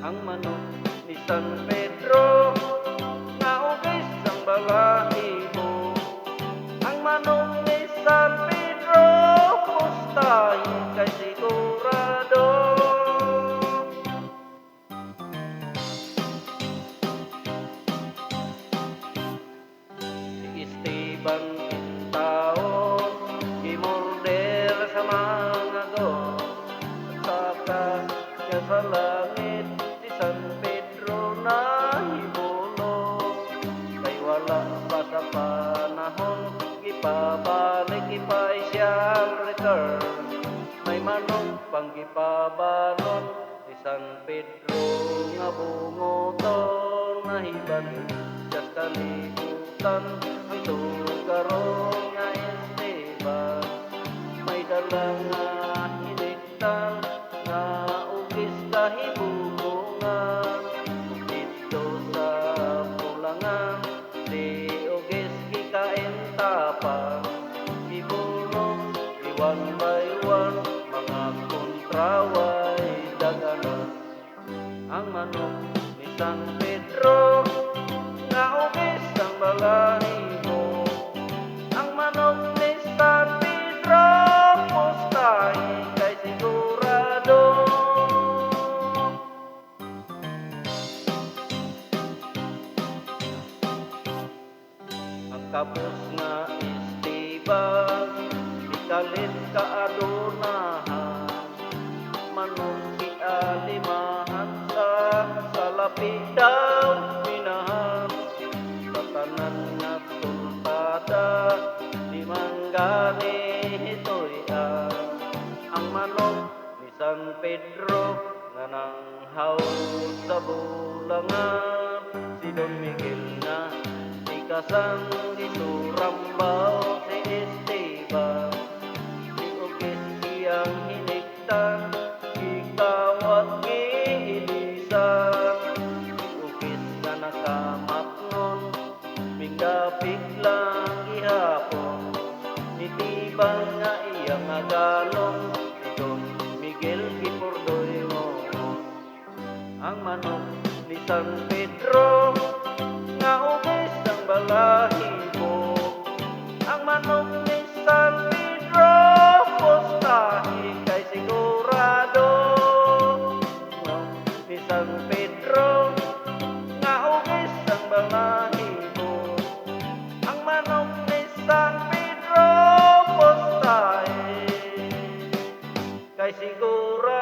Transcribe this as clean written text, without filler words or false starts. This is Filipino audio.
ang manok ni San Pedro, naugis ang balahibo. Ang manok ni San Pedro, pustahin kay sigurado. Si Esteban Pintaon, gimorder sa mga gon, saka niya sa langit si San Pedro na hibulong. Kay wala pa sa panahon, gipabalik ipay siyang return. May manok pang gipabalon si San Pedro nga bungoton, nahiban just kalibutan ang tugarong nga Esteban. May dalang nga hiniktan nga ugis kahibulungan, dito sa pulangan di ugis gikain tapang. Ibulong di one by one, mga kontraway daganan. Ang manok ni San Pedro, nga ugis ang balahibo. Ang manok ni San Pedro, pustahin kay sigurado. Ang kapos nga Esteban, ikalit ka adunahan, manok ialimahan sa lapi daw minahan. Sa tanan nga sultada, di man gani ito'y ang manok ni San Pedro, nga nanghaw sa bulangan. Si Don Miguel na ikasang isurambaw si Esteban, si ugis iyang hiniktan, ikawat giilisan. Si ugis na nakamapnon, bigapig lang gihapon, nitibang nga iyang agalong, si Don Miguel gipurdoy mo. Ang manok ni San Pedro, nga ugis ang balahibo. Ang manok ni San Pedro, pustahin kay sigurado. Ni San Pedro, nga ugis ang balahibo. Ang manok ni San Pedro, pustahin kay sigurado.